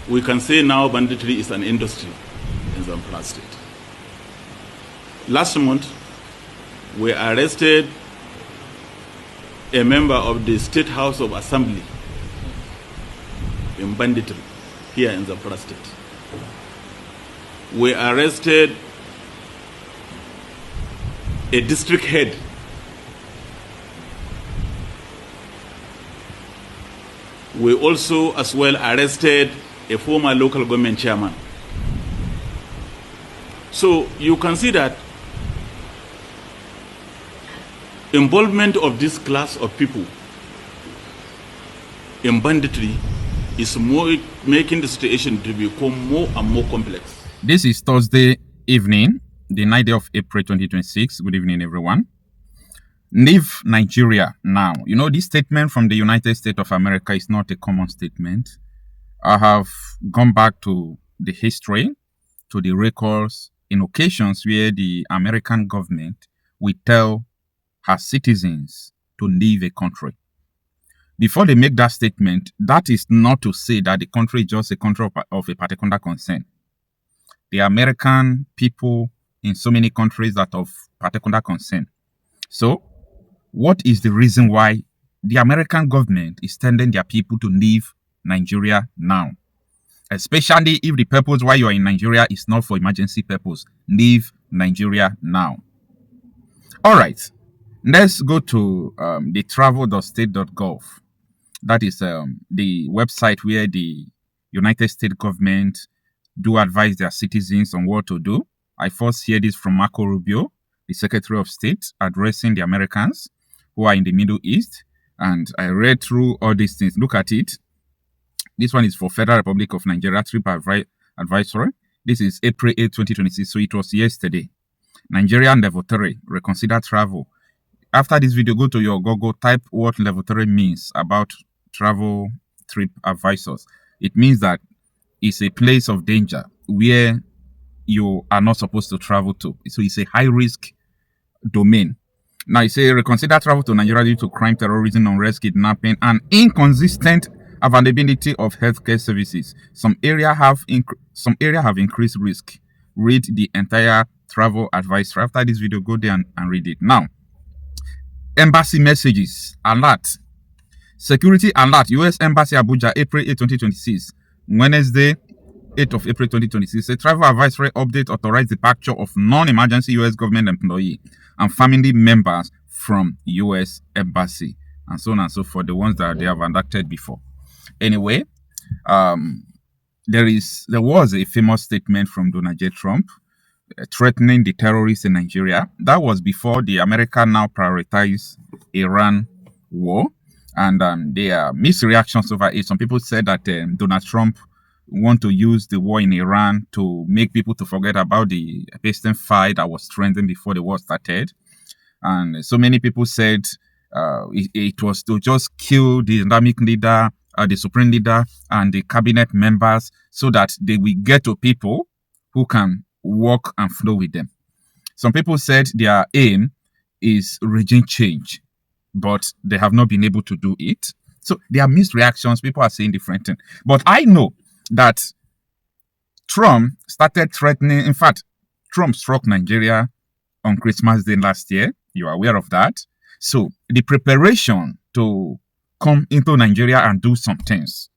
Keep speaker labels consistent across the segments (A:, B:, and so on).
A: we can say now banditry is an industry in Zamfara State. Last month, we arrested a member of the State House of Assembly in banditry here in Zamfara State. We arrested a district head we also as well arrested a former local government chairman. So you can see that involvement of this class of people in banditry is more making the situation to become more and more complex.
B: This is Thursday evening, the 9th of April 2026. Good evening, everyone. Leave Nigeria now. You know, this statement from the United States of America is not a common statement. I have gone back to the history, to the records, in occasions where the American government will tell her citizens to leave a country. Before they make that statement, that is not to say that the country is just a country of a particular concern. The American people in so many countries that of particular concern. So, what is the reason why the American government is telling their people to leave Nigeria now? Especially if the purpose why you are in Nigeria is not for emergency purpose. Leave Nigeria now. All right. Let's go to the travel.state.gov. That is the website where the United States government do advise their citizens on what to do. I first hear this from Marco Rubio, the Secretary of State, addressing the Americans who are in the Middle East. And I read through all these things. Look at it. This one is for Federal Republic of Nigeria Trip Advisory. This is April 8, 2026. So it was yesterday. Nigeria Level 3, reconsider travel. After this video, go to your Google, type what Level 3 means about travel trip advisors. It means that it's a place of danger where you are not supposed to travel to. So it's a high-risk domain. Now, it says reconsider travel to Nigeria due to crime, terrorism, unrest, kidnapping, and inconsistent availability of healthcare services. Some area have increased risk. Read the entire travel advisory. After this video, go there and read it. Now, embassy messages, alert. Security alert, U.S. Embassy Abuja, April 8, 2026. Wednesday, 8th of April 2026. A travel advisory update authorized departure of non-emergency U.S. government employee and family members from U.S. Embassy, and so on and so forth, the ones that they have conducted before. Anyway, there was a famous statement from Donald J. Trump threatening the terrorists in Nigeria. That was before the America now prioritize Iran war, and there are mixed reactions over it. Some people said that Donald Trump want to use the war in Iran to make people to forget about the Palestine fight that was trending before the war started. And so many people said it was to just kill the Islamic leader, the supreme leader, and the cabinet members so that they will get to people who can walk and flow with them. Some people said their aim is regime change, but they have not been able to do it. So there are mixed reactions. People are saying different things. But I know that Trump started threatening. In fact, Trump struck Nigeria on Christmas Day last year. You are aware of that. So the preparation to come into Nigeria and do some things,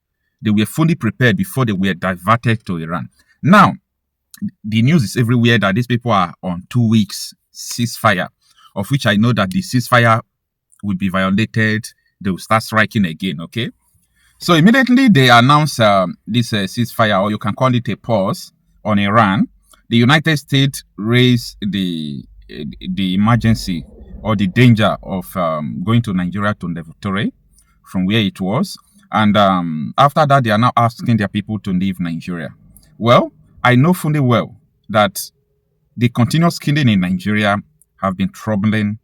B: they were fully prepared before they were diverted to Iran. Now, the news is everywhere that these people are on 2 weeks ceasefire, of which I know that the ceasefire will be violated. They will start striking again, okay? So immediately they announced this ceasefire, or you can call it a pause, on Iran. The United States raised the emergency or the danger of going to Nigeria to level 3 from where it was. And after that, they are now asking their people to leave Nigeria. Well, I know fully well that the continuous killing in Nigeria have been troubling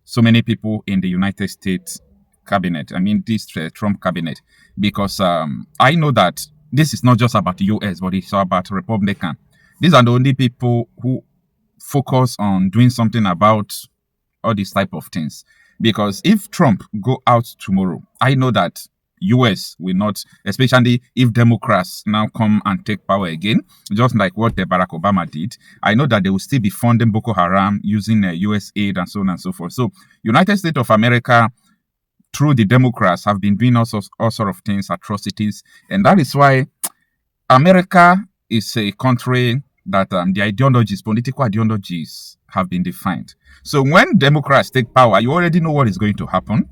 B: so many people in the United States cabinet. I mean, this Trump cabinet, because I know that this is not just about the US, but it's about Republican. These are the only people who focus on doing something about all these type of things. Because if Trump go out tomorrow, I know that US will not, especially if Democrats now come and take power again, just like what Barack Obama did. I know that they will still be funding Boko Haram using US aid and so on and so forth. So United States of America, through the Democrats, have been doing all sorts of things, atrocities. And that is why America is a country that the ideologies, political ideologies have been defined. So when Democrats take power, you already know what is going to happen.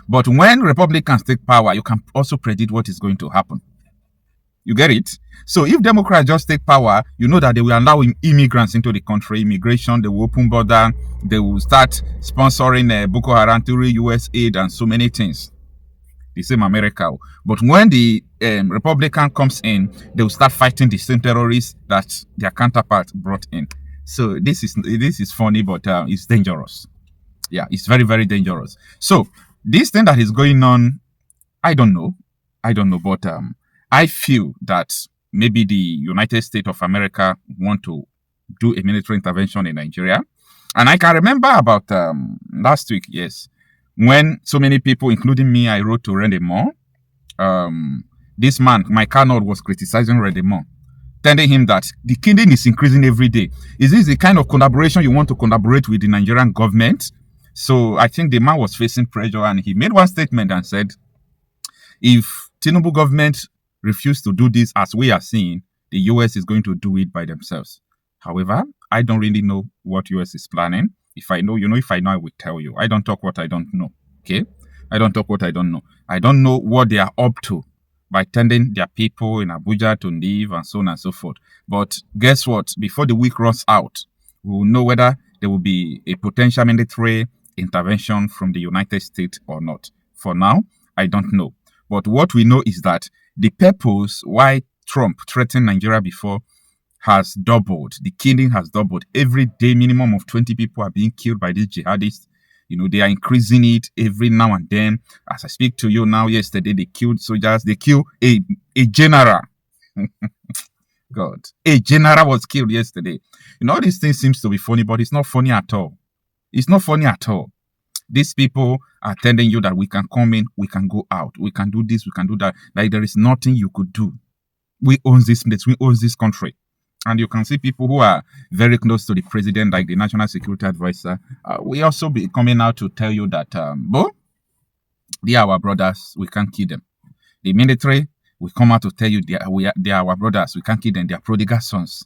B: But when Republicans take power, you can also predict what is going to happen. You get it? So if Democrats just take power, you know that they will allow immigrants into the country, immigration, they will open border, they will start sponsoring Boko Haram through US aid and so many things. The same America. But when the Republican comes in, they will start fighting the same terrorists that their counterpart brought in. So this is funny, but it's dangerous. Yeah, it's very, very dangerous. So this thing that is going on, I don't know, but I feel that maybe the United States of America want to do a military intervention in Nigeria. And I can remember about last week, yes, when so many people, including me, I wrote to Randy Moore. This man, Mike Arnold, was criticizing Randy Moore, telling him that the killing is increasing every day. Is this the kind of collaboration you want to collaborate with the Nigerian government? So I think the man was facing pressure, and he made one statement and said, if Tinubu government refuse to do this as we are seeing, the US is going to do it by themselves. However, I don't really know what US is planning. If I know, you know, if I know, I will tell you. I don't talk what I don't know. Okay? I don't talk what I don't know. I don't know what they are up to by telling their people in Abuja to leave and so on and so forth. But guess what? Before the week runs out, we will know whether there will be a potential military intervention from the United States or not. For now, I don't know. But what we know is that the purpose why Trump threatened Nigeria before has doubled. The killing has doubled. Every day, minimum of 20 people are being killed by these jihadists. You know, they are increasing it every now and then. As I speak to you now, yesterday, they killed soldiers. They killed a general. God. A general was killed yesterday. You know, all these things seems to be funny, but it's not funny at all. It's not funny at all. These people are telling you that we can come in, we can go out, we can do this, we can do that. Like there is nothing you could do. We own this place, we own this country. And you can see people who are very close to the president, like the National Security Advisor. We also be coming out to tell you that, they are our brothers, we can't kill them. The military will come out to tell you they are our brothers, we can't kill them, they are prodigal sons.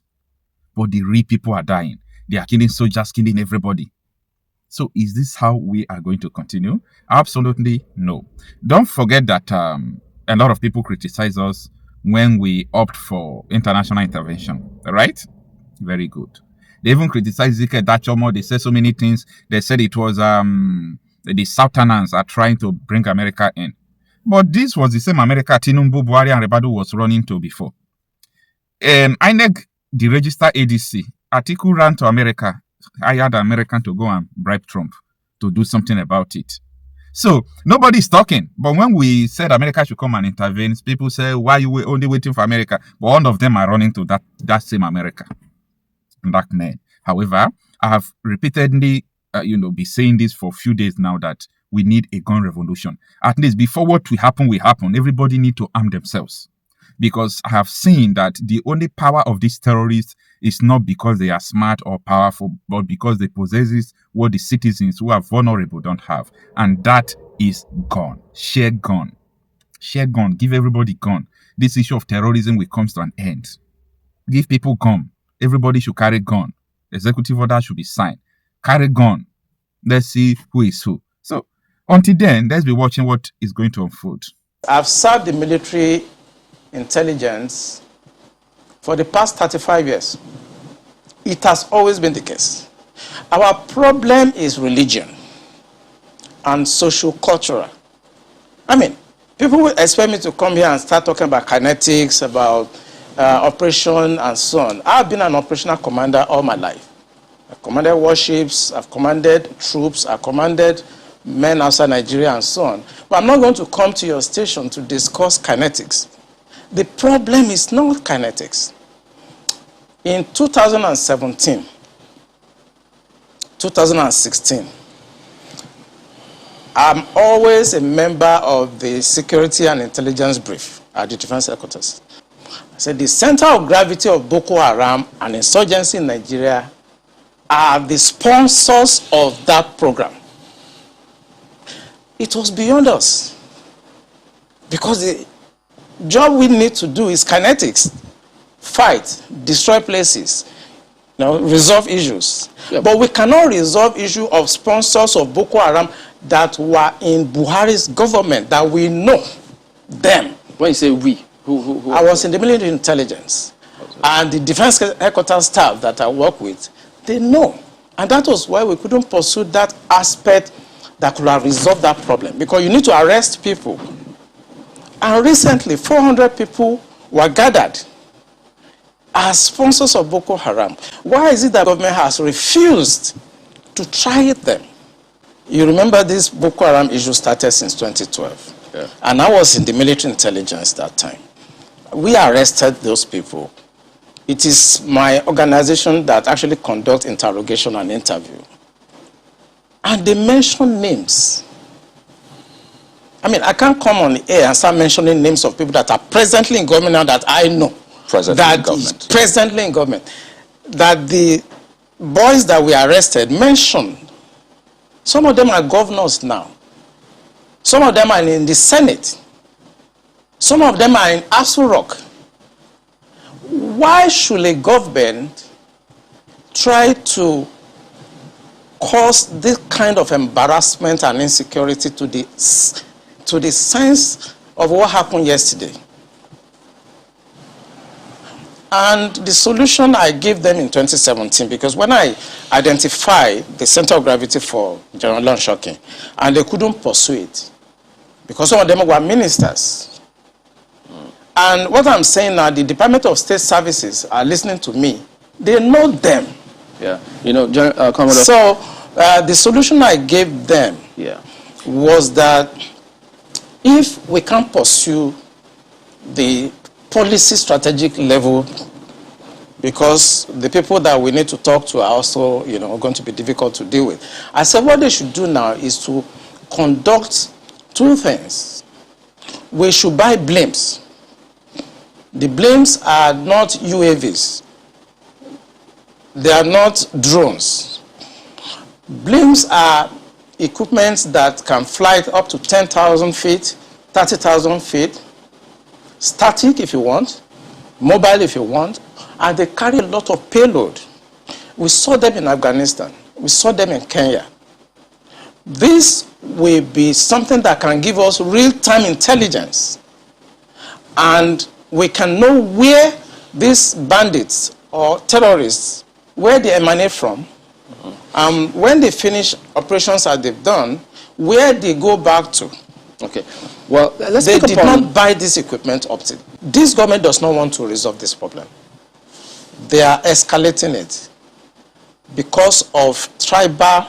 B: But the real people are dying. They are killing soldiers, killing everybody. So is this how we are going to continue? Absolutely no. Don't forget that a lot of people criticize us when we opt for international intervention, right? Very good. They even criticize Zike Dachomo. They said so many things. They said it was the Southerners are trying to bring America in. But this was the same America Tinubu, Buhari, and Rebadu was running to before. INEC, the registered ADC, Atiku ran to America, hired an American to go and bribe Trump to do something about it. So nobody's talking. But when we said America should come and intervene, people say, why are you only waiting for America? But all of them are running to that same America. Black men. However, I have repeatedly, be saying this for a few days now that we need a gun revolution. At least before what will happen, everybody need to arm themselves. Because I have seen that the only power of these terrorists is not because they are smart or powerful, but because they possess what the citizens who are vulnerable don't have. And that is gun. Share gun. Share gun. Give everybody gun. This issue of terrorism will come to an end. Give people gun. Everybody should carry gun. Executive order should be signed. Carry gun. Let's see who is who. So until then, let's be watching what is going to unfold.
C: I've served the military intelligence for the past 35 years. It has always been the case. Our problem is religion and social-cultural. I mean, people will expect me to come here and start talking about kinetics, about operation and so on. I've been an operational commander all my life. I've commanded warships, I've commanded troops, I've commanded men outside Nigeria and so on. But I'm not going to come to your station to discuss kinetics. The problem is not kinetics. In 2017, 2016, I'm always a member of the Security and Intelligence Brief at the Defense Headquarters. I said the center of gravity of Boko Haram and insurgency in Nigeria are the sponsors of that program. It was beyond us. Because the job we need to do is kinetics. Fight, destroy places, resolve issues. Yep. But we cannot resolve issue of sponsors of Boko Haram that were in Buhari's government, that we know them.
D: When you say we, who
C: I was in the military intelligence. Okay. And the defense headquarters staff that I work with, they know. And that was why we couldn't pursue that aspect that could have resolved that problem. Because you need to arrest people. And recently, 400 people were gathered as sponsors of Boko Haram. Why is it that the government has refused to try them? You remember this Boko Haram issue started since 2012. Yeah. And I was in the military intelligence that time. We arrested those people. It is my organization that actually conducts interrogation and interview. And they mention names. I mean, I can't come on the air and start mentioning names of people that are presently in government now that I know.
D: Presently in government.
C: Presently in government. That the boys that we arrested mentioned. Some of them are governors now. Some of them are in the Senate. Some of them are in Aso Rock. Why should a government try to cause this kind of embarrassment and insecurity to the sense of what happened yesterday? And the solution I gave them in 2017, because when I identified the center of gravity for General Lonshokin, and they couldn't pursue it, because some of them were ministers. And what I'm saying now, the Department of State Services are listening to me. They know them.
D: Yeah, Commodore.
C: So the solution I gave them was that if we can't pursue the policy strategic level, because the people that we need to talk to are also, going to be difficult to deal with. I said what they should do now is to conduct two things. We should buy blimps. The blimps are not UAVs. They are not drones. Blimps are equipment that can fly up to 10,000 feet, 30,000 feet, static if you want, mobile if you want, and they carry a lot of payload. We saw them in Afghanistan. We saw them in Kenya. This will be something that can give us real-time intelligence, and we can know where these bandits or terrorists, where they emanate from, when they finish operations that they've done, where they go back to.
D: Okay. Well,
C: they did not buy this equipment up to. This government does not want to resolve this problem. They are escalating it because of tribal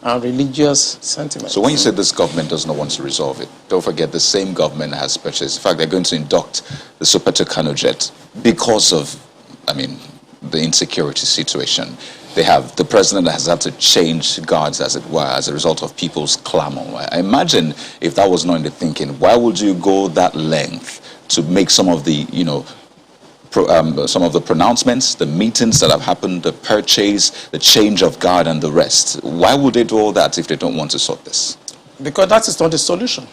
C: and religious sentiments.
E: So when you say this government does not want to resolve it, don't forget the same government has purchased. In fact, they're going to induct the Super Tucano jet because of, the insecurity situation. They have, the president has had to change guards, as it were, as a result of people's clamor. I imagine if that was not in the thinking, why would you go that length to make some of the, some of the pronouncements, the meetings that have happened, the purchase, the change of guard and the rest? Why would they do all that if they don't want to sort this?
C: Because that is not the solution.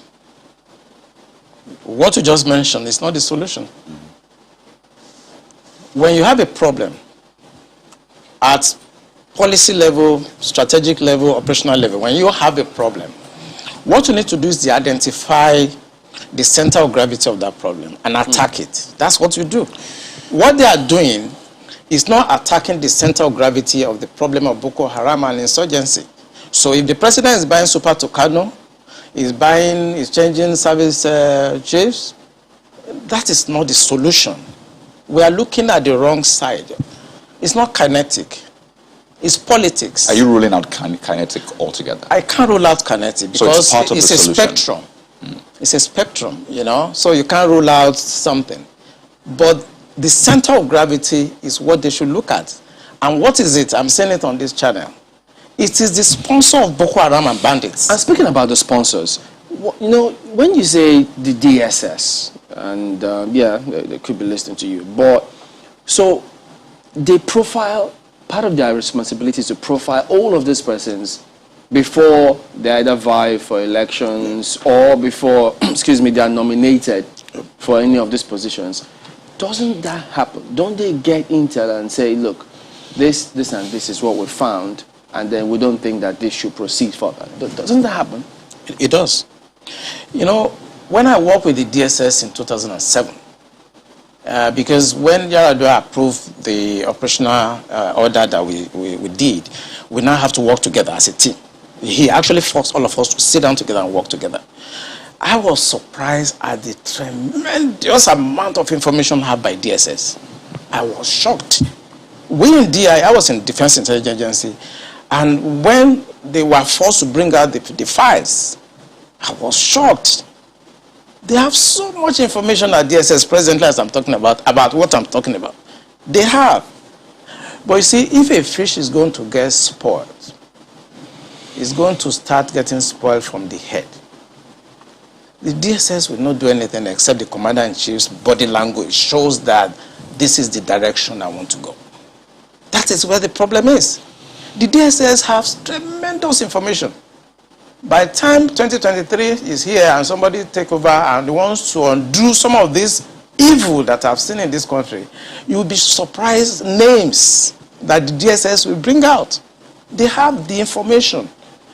C: What you just mentioned is not the solution. When you have a problem at policy level, strategic level, operational level, when you have a problem, what you need to do is to identify the center of gravity of that problem and attack it. That's what you do. What they are doing is not attacking the center of gravity of the problem of Boko Haram and insurgency. So if the president is buying Super Tucano, is changing service chiefs, that is not the solution. We are looking at the wrong side. It's not kinetic. It's politics.
E: Are you ruling out kinetic altogether?
C: I can't rule out kinetic because
E: so it's
C: a spectrum. It's a spectrum, So you can't rule out something. But the center of gravity is what they should look at. And what is it? I'm saying it on this channel. It is the sponsor of Boko Haram and bandits.
D: And speaking about the sponsors, you know, when you say the DSS, and yeah, they could be listening to you, but so they profile, part of their responsibility is to profile all of these persons before they either vie for elections or before, excuse me, they are nominated for any of these positions. Doesn't that happen? Don't they get intel and say, look, this and this is what we found, and then we don't think that this should proceed further? Doesn't that happen?
C: It does. You know, when I worked with the DSS in 2007, because when Yaradua approved the operational order that we did, we now have to work together as a team. He actually forced all of us to sit down together and work together. I was surprised at the tremendous amount of information had by DSS. I was shocked. We in DI, I was in Defense Intelligence Agency, and when they were forced to bring out the files, I was shocked. They have so much information at DSS presently, as I'm talking about what I'm talking about. They have. But you see, if a fish is going to get spoiled, it's going to start getting spoiled from the head. The DSS will not do anything except the Commander-in-Chief's body language shows that this is the direction I want to go. That is where the problem is. The DSS has tremendous information. By the time 2023 is here and somebody take over and wants to undo some of this evil that I've seen in this country, you will be surprised names that the DSS will bring out. They have the information.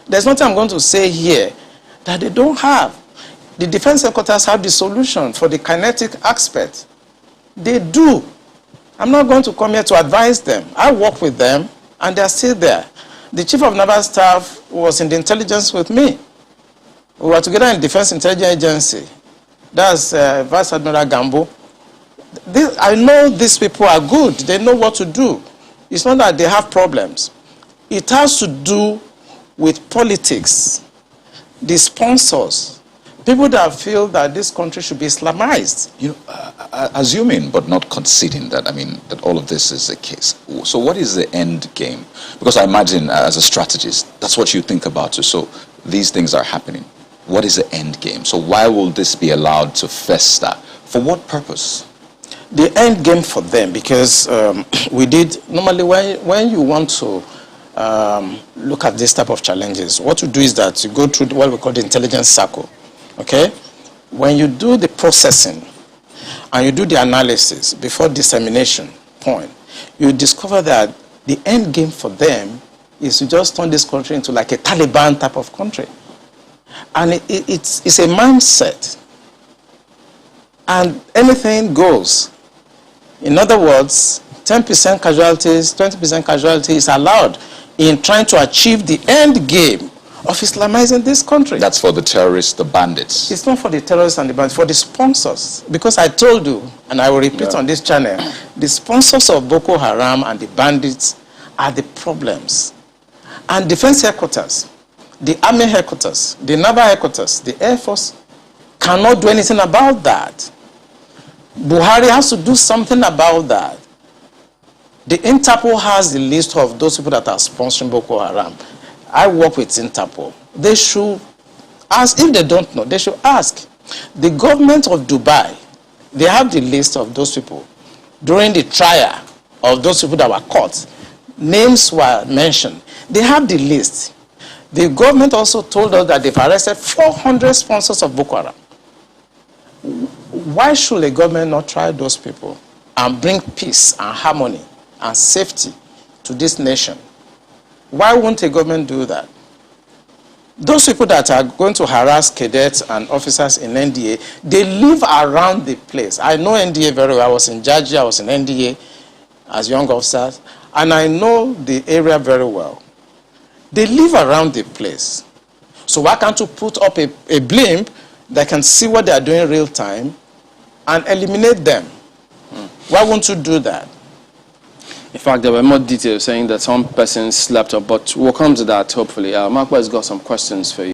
C: There's nothing I'm going to say here that they don't have. The defense headquarters have the solution for the kinetic aspect. They do. I'm not going to come here to advise them. I work with them and they're still there. The Chief of Naval Staff was in the intelligence with me. We were together in Defense Intelligence Agency. That's Vice Admiral Gambo. I know these people are good. They know what to do. It's not that they have problems. It has to do with politics, the sponsors, people that feel that this country should be Islamized.
E: You know, assuming but not conceding that, I mean, that all of this is the case. So what is the end game? Because I imagine as a strategist, that's what you think about too. So these things are happening. What is the end game? So why will this be allowed to fester? For what purpose?
C: The end game for them, because we did, normally when you want to look at this type of challenges, what you do is that you go through what we call the intelligence circle. Okay? When you do the processing and you do the analysis before dissemination point, you discover that the end game for them is to just turn this country into like a Taliban type of country. And it's a mindset. And anything goes. In other words, 10% casualties, 20% casualties is allowed in trying to achieve the end game of Islamizing this country.
E: That's for the terrorists, the bandits.
C: It's not for the terrorists and the bandits, for the sponsors. Because I told you, and I will repeat on this channel, the sponsors of Boko Haram and the bandits are the problems. And defense headquarters, the army headquarters, the naval headquarters, the air force cannot do anything about that. Buhari has to do something about that. The Interpol has the list of those people that are sponsoring Boko Haram. I work with Interpol. They should ask, if they don't know, they should ask. The government of Dubai, they have the list of those people. During the trial of those people that were caught, names were mentioned. They have the list. The government also told us that they've arrested 400 sponsors of Boko Haram. Why should a government not try those people and bring peace and harmony and safety to this nation? Why won't a government do that? Those people that are going to harass cadets and officers in NDA, they live around the place. I know NDA very well. I was in Georgia, I was in NDA as young officers, and I know the area very well. They live around the place. So why can't you put up a blimp that can see what they are doing in real time and eliminate them? Why won't you do that?
D: In fact, there were more details saying that some persons slept up, but we'll come to that hopefully. Mark has got some questions for you.